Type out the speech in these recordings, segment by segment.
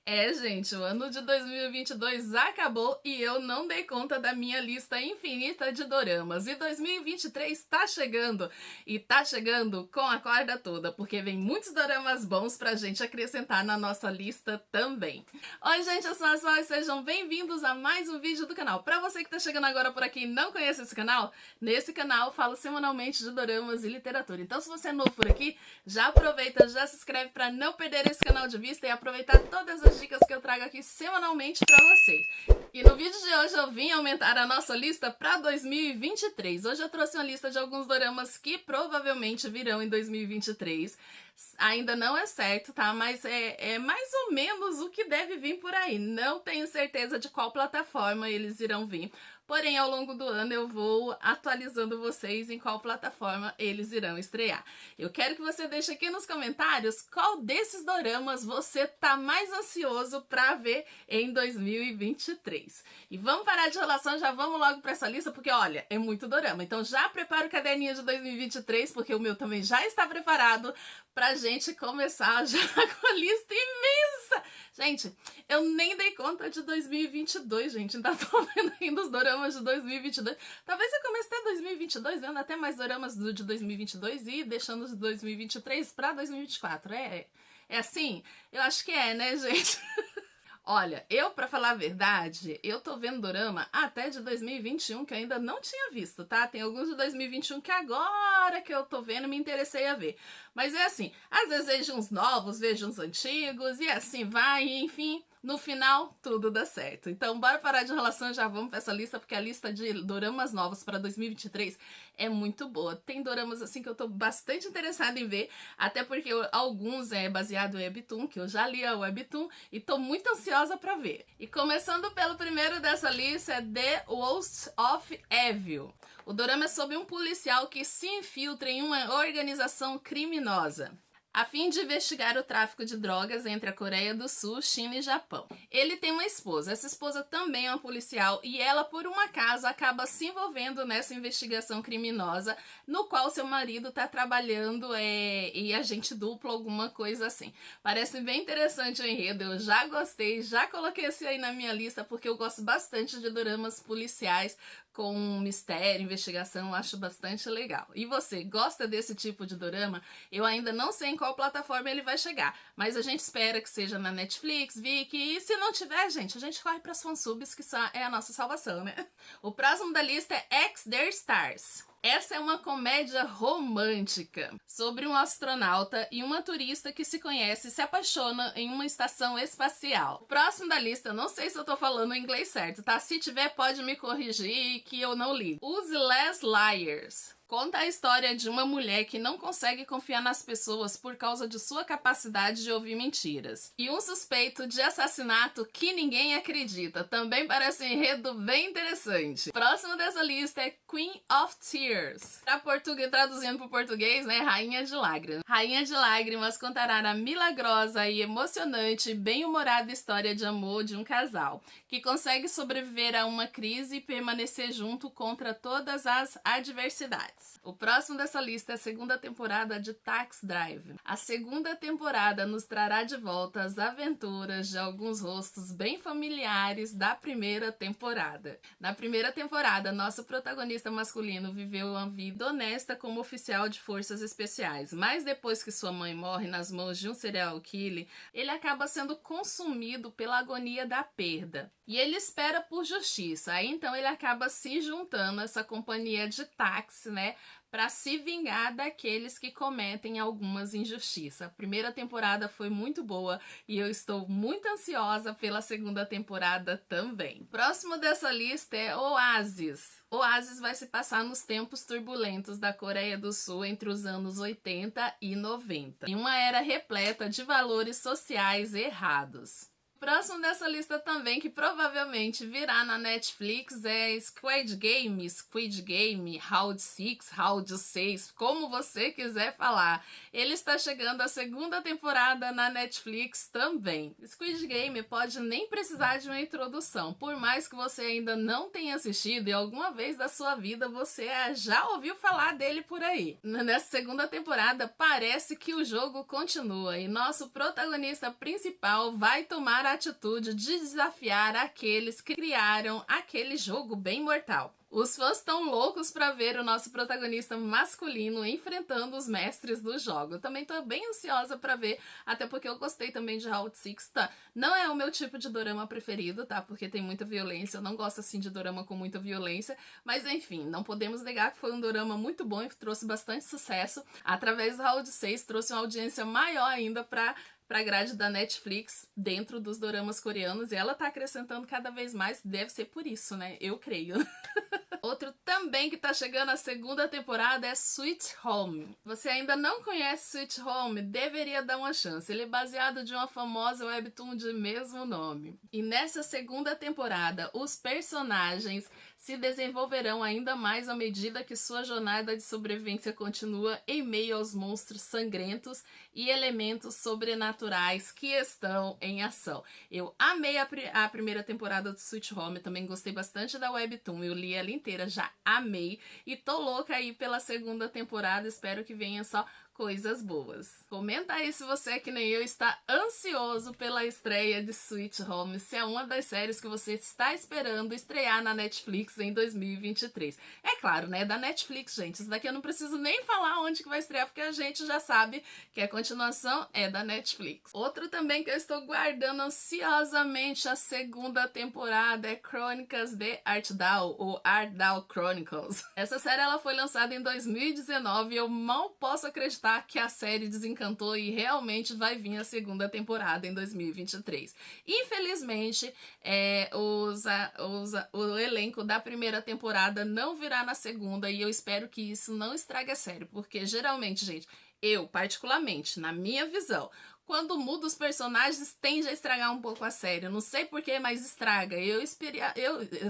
É, gente, o ano de 2022 acabou e eu não dei conta da minha lista infinita de doramas. E 2023 tá chegando, e tá chegando com a corda toda, porque vem muitos doramas bons pra gente acrescentar na nossa lista também. Oi, gente, eu sou a Sol e sejam bem-vindos a mais um vídeo do canal. Pra você que tá chegando agora por aqui e não conhece esse canal, nesse canal eu falo semanalmente de doramas e literatura. Então, se você é novo por aqui, já aproveita, já se inscreve pra não perder esse canal de vista e aproveitar todas as dicas que eu trago aqui semanalmente pra vocês. E no vídeo de hoje eu vim aumentar a nossa lista pra 2023. Hoje eu trouxe uma lista de alguns doramas que provavelmente virão em 2023. Ainda não é certo, tá? Mas é mais ou menos o que deve vir por aí. Não tenho certeza de qual plataforma eles irão vir. Porém, ao longo do ano eu vou atualizando vocês em qual plataforma eles irão estrear. Eu quero que você deixe aqui nos comentários qual desses doramas você tá mais ansioso pra ver em 2023. E vamos parar de enrolação, já vamos logo pra essa lista, porque olha, é muito dorama. Então já prepara o caderninho de 2023, porque o meu também já está preparado pra gente começar já com a lista imensa. Gente, eu nem dei conta de 2022, gente. Ainda tô vendo ainda os doramas de 2022. Talvez eu comece até 2022, vendo até mais doramas de 2022 e deixando os de 2023 pra 2024. É assim? Eu acho que é, né, gente? Olha, pra falar a verdade, eu tô vendo dorama até de 2021 que eu ainda não tinha visto, tá? Tem alguns de 2021 que agora que eu tô vendo me interessei a ver. Mas é assim, às vezes vejo uns novos, vejo uns antigos e assim vai, e enfim, no final tudo dá certo. Então bora parar de enrolação e já vamos pra essa lista, porque a lista de doramas novos pra 2023 é muito boa. Tem doramas assim que eu tô bastante interessada em ver, até porque alguns é baseado em Webtoon, que eu já li a Webtoon e tô muito ansiosa pra ver. E começando pelo primeiro dessa lista é The Wolves of Evil. O dorama é sobre um policial que se infiltra em uma organização criminosa a fim de investigar o tráfico de drogas entre a Coreia do Sul, China e Japão. Ele tem uma esposa, essa esposa também é uma policial e ela, por um acaso, acaba se envolvendo nessa investigação criminosa no qual seu marido tá trabalhando e agente duplo, alguma coisa assim. Parece bem interessante o enredo, eu já gostei, já coloquei esse aí na minha lista porque eu gosto bastante de doramas policiais com mistério, investigação, eu acho bastante legal. E você, gosta desse tipo de dorama? Eu ainda não sei em qual plataforma ele vai chegar, mas a gente espera que seja na Netflix, Viki, e se não tiver, gente, a gente corre para as fansubs, que é a nossa salvação, né? O próximo da lista é X Their Stars. Essa é uma comédia romântica sobre um astronauta e uma turista que se conhece e se apaixona em uma estação espacial. O próximo da lista, não sei se eu tô falando o inglês certo, tá? Se tiver, pode me corrigir que eu não li. Os Last Liars. Conta a história de uma mulher que não consegue confiar nas pessoas por causa de sua capacidade de ouvir mentiras. E um suspeito de assassinato que ninguém acredita. Também parece um enredo bem interessante. Próximo dessa lista é Queen of Tears. Traduzindo para o português, né? Rainha de Lágrimas. Rainha de Lágrimas contará a milagrosa e emocionante, bem-humorada história de amor de um casal que consegue sobreviver a uma crise e permanecer junto contra todas as adversidades. O próximo dessa lista é a segunda temporada de Taxi Drive. A segunda temporada nos trará de volta as aventuras de alguns rostos bem familiares da primeira temporada. Na primeira temporada, nosso protagonista masculino viveu uma vida honesta como oficial de forças especiais, mas depois que sua mãe morre nas mãos de um serial killer, ele acaba sendo consumido pela agonia da perda. E ele espera por justiça, aí então ele acaba se juntando a essa companhia de táxi, né, para se vingar daqueles que cometem algumas injustiças. A primeira temporada foi muito boa e eu estou muito ansiosa pela segunda temporada também. Próximo dessa lista é Oasis. Oasis vai se passar nos tempos turbulentos da Coreia do Sul entre os anos 80 e 90, em uma era repleta de valores sociais errados. O próximo dessa lista também, que provavelmente virá na Netflix, é Squid Game, Round 6, Round 6, como você quiser falar. Ele está chegando a segunda temporada na Netflix também. Squid Game pode nem precisar de uma introdução, por mais que você ainda não tenha assistido e alguma vez da sua vida você já ouviu falar dele por aí. Nessa segunda temporada parece que o jogo continua e nosso protagonista principal vai tomar tomar a atitude de desafiar aqueles que criaram aquele jogo bem mortal. Os fãs estão loucos para ver o nosso protagonista masculino enfrentando os mestres do jogo. Eu também tô bem ansiosa para ver, até porque eu gostei também de Round 6, tá? Não é o meu tipo de dorama preferido, tá? Porque tem muita violência, eu não gosto assim de dorama com muita violência, mas enfim, não podemos negar que foi um dorama muito bom e que trouxe bastante sucesso. Através do Round 6 trouxe uma audiência maior ainda para grade da Netflix dentro dos doramas coreanos, e ela tá acrescentando cada vez mais, deve ser por isso, né? Eu creio. Outro também que tá chegando a segunda temporada é Sweet Home. Você ainda não conhece Sweet Home? Deveria dar uma chance. Ele é baseado de uma famosa webtoon de mesmo nome. E nessa segunda temporada, os personagens se desenvolverão ainda mais à medida que sua jornada de sobrevivência continua em meio aos monstros sangrentos e elementos sobrenaturais que estão em ação. Eu amei a primeira temporada do Sweet Home, também gostei bastante da webtoon, eu li ela inteira, já amei, e tô louca aí pela segunda temporada, espero que venha só coisas boas. Comenta aí se você, que nem eu, está ansioso pela estreia de Sweet Home, se é uma das séries que você está esperando estrear na Netflix em 2023. É claro, né? Da Netflix, gente. Isso daqui eu não preciso nem falar onde que vai estrear, porque a gente já sabe que a continuação é da Netflix. Outro também que eu estou guardando ansiosamente a segunda temporada é Crônicas de Artdal, ou Artdal Chronicles. Essa série ela foi lançada em 2019 e eu mal posso acreditar que a série desencantou e realmente vai vir a segunda temporada em 2023. Infelizmente, o elenco da primeira temporada não virá na segunda, e eu espero que isso não estrague a série, porque geralmente, gente, eu particularmente, na minha visão, quando muda os personagens, tende a estragar um pouco a série. Eu não sei porquê, mas estraga.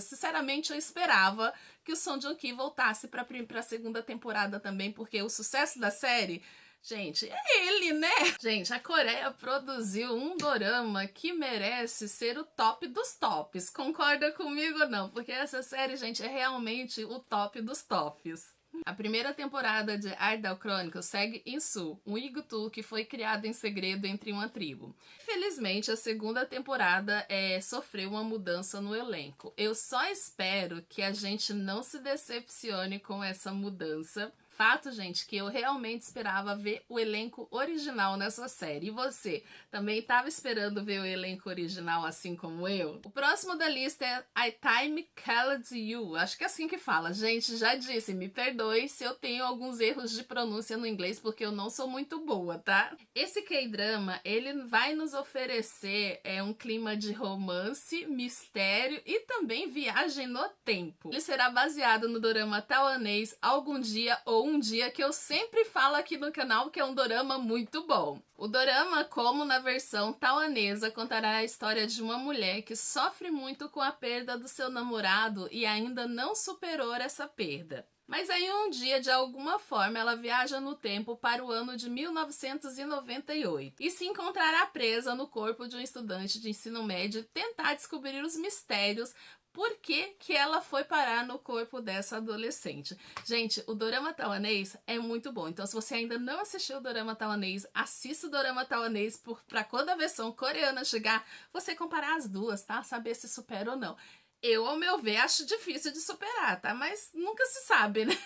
Sinceramente, eu esperava que o Song Joong Ki voltasse para a segunda temporada também, porque o sucesso da série, gente, é ele, né? Gente, a Coreia produziu um dorama que merece ser o top dos tops. Concorda comigo ou não? Porque essa série, gente, é realmente o top dos tops. A primeira temporada de Artdal Chronicles segue Insu, um Igutu que foi criado em segredo entre uma tribo. Infelizmente, a segunda temporada sofreu uma mudança no elenco. Eu só espero que a gente não se decepcione com essa mudança. Fato, gente, que eu realmente esperava ver o elenco original nessa série. E você, também estava esperando ver o elenco original assim como eu? O próximo da lista é I Time Called You. Acho que é assim que fala. Gente, já disse, me perdoe se eu tenho alguns erros de pronúncia no inglês, porque eu não sou muito boa, tá? Esse K-drama, ele vai nos oferecer um clima de romance, mistério e também viagem no tempo. Ele será baseado no dorama taiwanês Algum Dia ou Um Dia, que eu sempre falo aqui no canal que é um dorama muito bom. O dorama, como na versão taiwanesa, contará a história de uma mulher que sofre muito com a perda do seu namorado e ainda não superou essa perda. Mas aí um dia, de alguma forma, ela viaja no tempo para o ano de 1998 e se encontrará presa no corpo de um estudante de ensino médio e tentar descobrir os mistérios por que ela foi parar no corpo dessa adolescente. Gente, o dorama taiwanês é muito bom. Então, se você ainda não assistiu o dorama taiwanês, assista o dorama taiwanês para quando a versão coreana chegar, você comparar as duas, tá? Saber se supera ou não. Eu, ao meu ver, acho difícil de superar, tá? Mas nunca se sabe, né?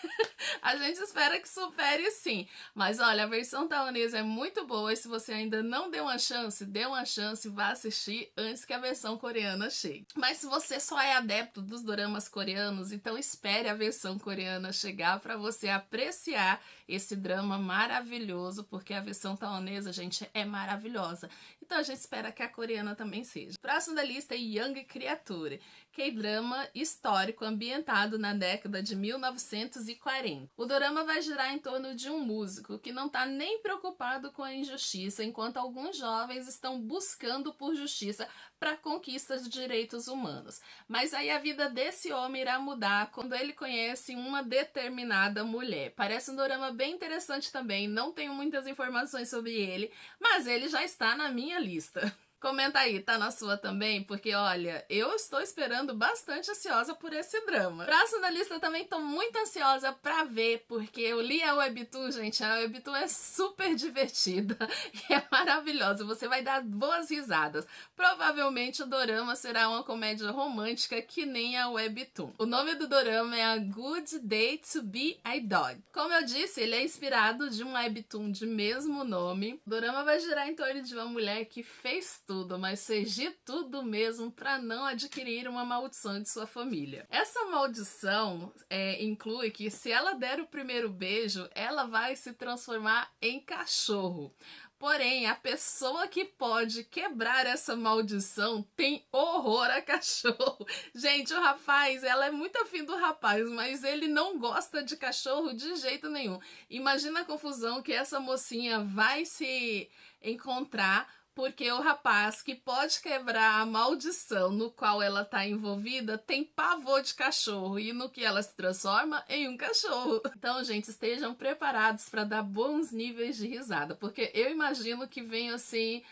A gente espera que supere sim. Mas olha, a versão taiwanesa é muito boa e se você ainda não deu uma chance, dê uma chance e vá assistir antes que a versão coreana chegue. Mas se você só é adepto dos doramas coreanos, então espere a versão coreana chegar para você apreciar esse drama maravilhoso, porque a versão taiwanesa, gente, é maravilhosa. Então a gente espera que a coreana também seja. O próximo da lista é Young Creature, K-drama histórico ambientado na década de 1940. O dorama vai girar em torno de um músico que não está nem preocupado com a injustiça, enquanto alguns jovens estão buscando por justiça para conquistas de direitos humanos. Mas aí a vida desse homem irá mudar quando ele conhece uma determinada mulher. Parece um dorama bem interessante também, não tenho muitas informações sobre ele, mas ele já está na minha lista. Comenta aí, tá na sua também? Porque olha, eu estou esperando bastante ansiosa por esse drama. Próximo da lista também tô muito ansiosa pra ver, porque eu li a Webtoon, gente. A Webtoon é super divertida e é maravilhosa. Você vai dar boas risadas. Provavelmente o dorama será uma comédia romântica que nem a Webtoon. O nome do dorama é A Good Day to Be a Dog. Como eu disse, ele é inspirado de um Webtoon de mesmo nome. O dorama vai girar em torno de uma mulher que fez tudo, mas fez de tudo mesmo para não adquirir uma maldição de sua família. Essa maldição inclui que se ela der o primeiro beijo, ela vai se transformar em cachorro. Porém, a pessoa que pode quebrar essa maldição tem horror a cachorro. Gente, o rapaz, ela é muito afim do rapaz, mas ele não gosta de cachorro de jeito nenhum. Imagina a confusão que essa mocinha vai se encontrar porque o rapaz que pode quebrar a maldição no qual ela tá envolvida tem pavor de cachorro e no que ela se transforma em um cachorro. Então, gente, estejam preparados para dar bons níveis de risada, porque eu imagino que vem assim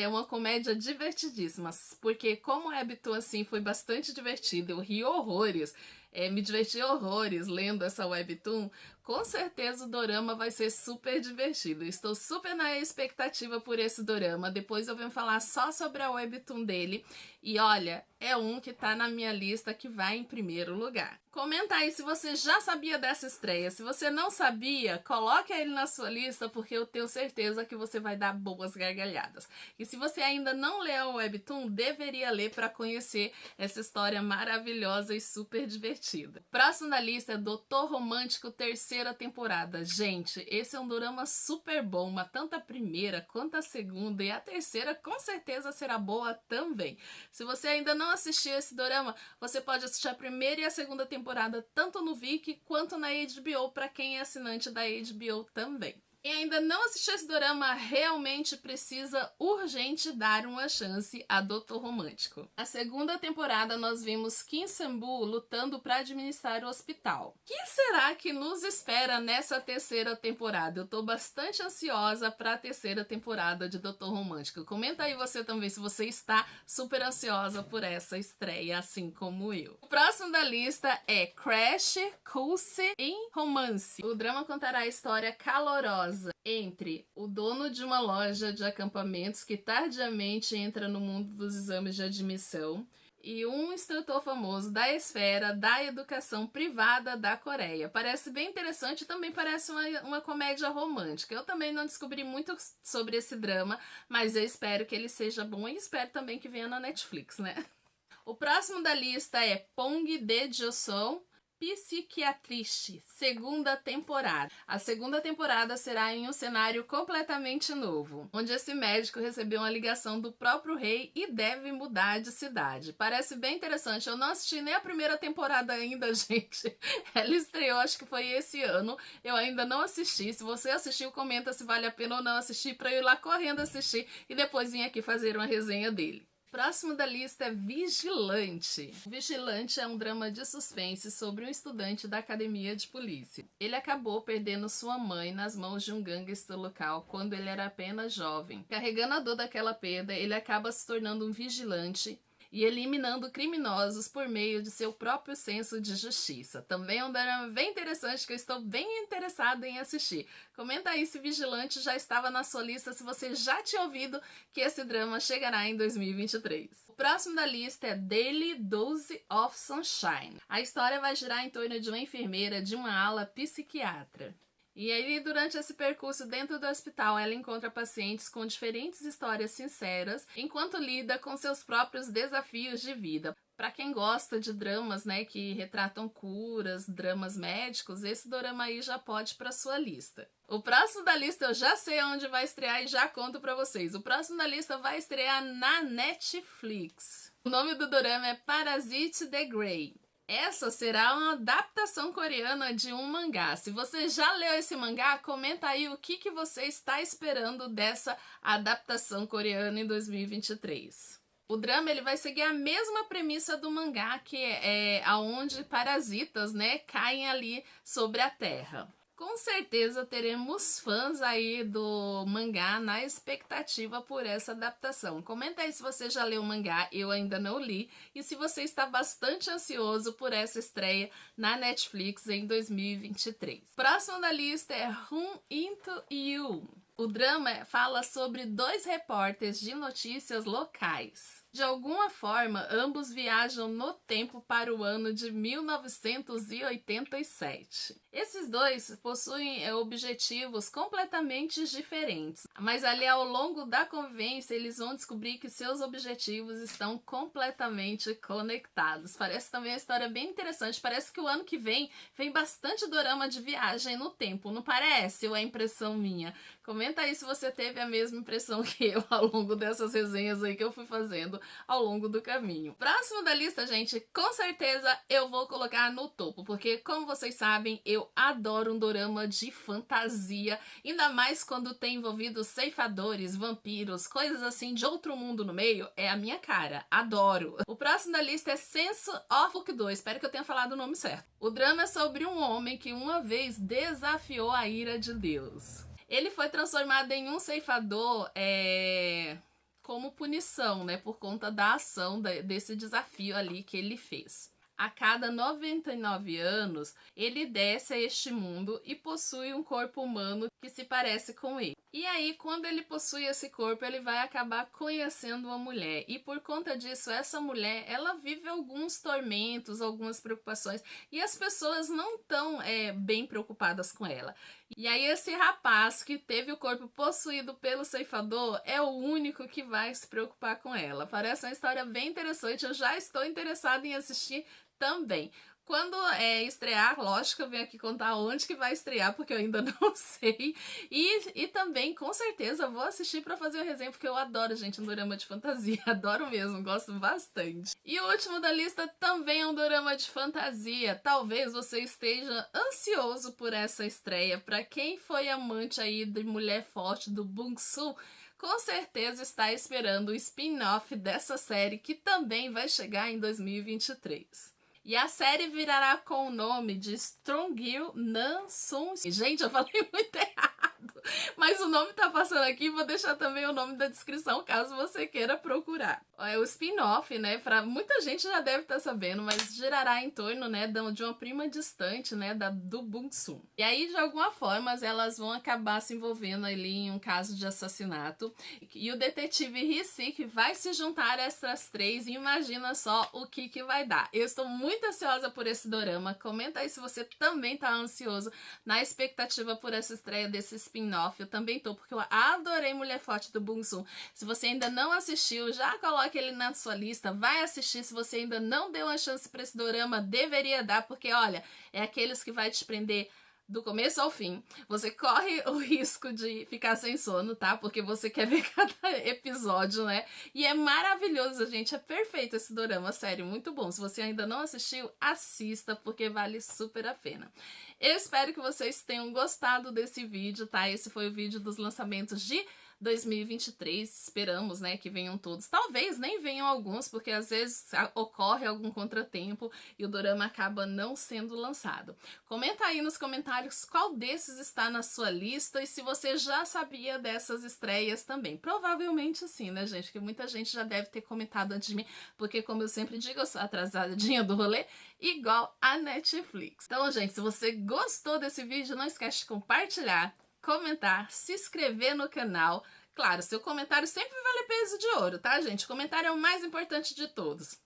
uma comédia divertidíssima, porque como é Webtoon assim foi bastante divertido, eu ri horrores. Me diverti horrores lendo essa Webtoon, com certeza o dorama vai ser super divertido. Estou super na expectativa por esse dorama. Depois eu venho falar só sobre a Webtoon dele. E olha, é um que tá na minha lista que vai em primeiro lugar. Comenta aí se você já sabia dessa estreia. Se você não sabia, coloque ele na sua lista, porque eu tenho certeza que você vai dar boas gargalhadas. E se você ainda não leu o Webtoon, deveria ler para conhecer essa história maravilhosa e super divertida. Próximo da lista é Doutor Romântico, terceira temporada. Gente, esse é um dorama super bom, mas tanto a primeira quanto a segunda, e a terceira com certeza será boa também. Se você ainda não assistiu esse dorama, você pode assistir a primeira e a segunda temporada tanto no Viki quanto na HBO, para quem é assinante da HBO também. Quem ainda não assistiu esse dorama realmente precisa urgente dar uma chance a Doutor Romântico. A segunda temporada nós vimos Kim Sang-woo lutando para administrar o hospital. O que será que nos espera nessa terceira temporada? Eu tô bastante ansiosa para a terceira temporada de Doutor Romântico. Comenta aí você também se você está super ansiosa por essa estreia, assim como eu. O próximo da lista é Crash Course em Romance. O drama contará a história calorosa entre o dono de uma loja de acampamentos que tardiamente entra no mundo dos exames de admissão e um instrutor famoso da esfera da educação privada da Coreia. Parece bem interessante e também parece uma comédia romântica. Eu também não descobri muito sobre esse drama, mas eu espero que ele seja bom e espero também que venha na Netflix, né? O próximo da lista é Pong de Joseon Psiquiatriste, segunda temporada. A segunda temporada será em um cenário completamente novo, onde esse médico recebeu uma ligação do próprio rei e deve mudar de cidade. Parece bem interessante. Eu não assisti nem a primeira temporada ainda, gente. Ela estreou, acho que foi esse ano. Eu ainda não assisti. Se você assistiu, comenta se vale a pena ou não assistir, para eu ir lá correndo assistir e depois vir aqui fazer uma resenha dele. Próximo da lista é Vigilante. Vigilante é um drama de suspense sobre um estudante da academia de polícia. Ele acabou perdendo sua mãe nas mãos de um gangster local quando ele era apenas jovem. Carregando a dor daquela perda, ele acaba se tornando um vigilante e eliminando criminosos por meio de seu próprio senso de justiça. Também é um drama bem interessante que eu estou bem interessada em assistir. Comenta aí se Vigilante já estava na sua lista, se você já tinha ouvido que esse drama chegará em 2023. O próximo da lista é Daily Dose of Sunshine. A história vai girar em torno de uma enfermeira de uma ala psiquiatra. E aí, durante esse percurso dentro do hospital, ela encontra pacientes com diferentes histórias sinceras, enquanto lida com seus próprios desafios de vida. Para quem gosta de dramas, né, que retratam curas, dramas médicos, esse dorama aí já pode ir para sua lista. O próximo da lista eu já sei onde vai estrear e já conto para vocês. O próximo da lista vai estrear na Netflix. O nome do dorama é Parasite the Grey. Essa será uma adaptação coreana de um mangá. Se você já leu esse mangá, comenta aí o que você está esperando dessa adaptação coreana em 2023. O drama ele vai seguir a mesma premissa do mangá, que é aonde parasitas, né, caem ali sobre a Terra. Com certeza teremos fãs aí do mangá na expectativa por essa adaptação. Comenta aí se você já leu o mangá, eu ainda não li, e se você está bastante ansioso por essa estreia na Netflix em 2023. Próximo da lista é Run Into You. O drama fala sobre 2 repórteres de notícias locais. De alguma forma, ambos viajam no tempo para o ano de 1987. Esses dois possuem objetivos completamente diferentes, mas ali ao longo da convivência eles vão descobrir que seus objetivos estão completamente conectados. Parece também uma história bem interessante, parece que o ano que vem bastante dorama de viagem no tempo, não parece? Ou é impressão minha? Comenta aí se você teve a mesma impressão que eu ao longo dessas resenhas aí que eu fui fazendo ao longo do caminho. Próximo da lista, gente, com certeza eu vou colocar no topo, porque como vocês sabem, eu adoro um dorama de fantasia, ainda mais quando tem envolvido ceifadores, vampiros, coisas assim de outro mundo no meio, é a minha cara, adoro. O próximo da lista é Sense of Fuck-Do, espero que eu tenha falado o nome certo. O drama é sobre um homem que uma vez desafiou a ira de Deus. Ele foi transformado em um ceifador como punição, né, por conta da ação desse desafio ali que ele fez. A cada 99 anos, ele desce a este mundo e possui um corpo humano que se parece com ele. E aí, quando ele possui esse corpo, ele vai acabar conhecendo uma mulher. E por conta disso, essa mulher, ela vive alguns tormentos, algumas preocupações. E as pessoas não estão bem preocupadas com ela. E aí, esse rapaz que teve o corpo possuído pelo ceifador é o único que vai se preocupar com ela. Parece uma história bem interessante. Eu já estou interessada em assistir também. Quando estrear, lógico, eu venho aqui contar onde que vai estrear, porque eu ainda não sei. E também, com certeza, vou assistir pra fazer o resenha, porque eu adoro, gente, um dorama de fantasia. Adoro mesmo, gosto bastante. E o último da lista também é um dorama de fantasia. Talvez você esteja ansioso por essa estreia. Pra quem foi amante aí de Mulher Forte do Bong-Soon, com certeza está esperando o spin-off dessa série, que também vai chegar em 2023. E a série virará com o nome de Strongil Nan-Sun. Gente, eu falei muito errado, mas o nome tá passando aqui, vou deixar também o nome da descrição, caso você queira procurar. É o spin-off, né, pra muita gente já deve estar sabendo, mas girará em torno, né, de uma prima distante, né, do Bong-Soon. E aí, de alguma forma, elas vão acabar se envolvendo ali em um caso de assassinato, e o detetive Hee-sik vai se juntar a essas 3 e imagina só o que vai dar. Eu estou muito ansiosa por esse dorama, comenta aí se você também tá ansioso na expectativa por essa estreia desse spin-off. Eu também tô, porque eu adorei Mulher Forte do Bong-Soon. Se você ainda não assistiu, já coloque ele na sua lista, vai assistir. Se você ainda não deu uma chance para esse dorama, deveria dar, porque olha, é aqueles que vai te prender do começo ao fim. Você corre o risco de ficar sem sono, tá? Porque você quer ver cada episódio, né? E é maravilhoso, gente. É perfeito esse dorama, sério, muito bom. Se você ainda não assistiu, assista, porque vale super a pena. Eu espero que vocês tenham gostado desse vídeo, tá? Esse foi o vídeo dos lançamentos de 2023, esperamos, né, que venham todos. Talvez nem venham alguns, porque às vezes ocorre algum contratempo e o dorama acaba não sendo lançado. Comenta aí nos comentários qual desses está na sua lista e se você já sabia dessas estreias também. Provavelmente sim, né, gente, porque muita gente já deve ter comentado antes de mim, porque como eu sempre digo, eu sou atrasadinha do rolê, igual a Netflix. Então, gente, se você gostou desse vídeo, não esquece de compartilhar, comentar, se inscrever no canal. Claro, seu comentário sempre vale peso de ouro, tá, gente? O comentário é o mais importante de todos.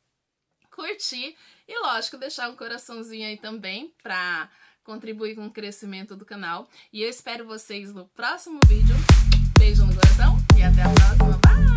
Curtir e, lógico, deixar um coraçãozinho aí também pra contribuir com o crescimento do canal. E eu espero vocês no próximo vídeo. Beijo no coração e até a próxima. Bye!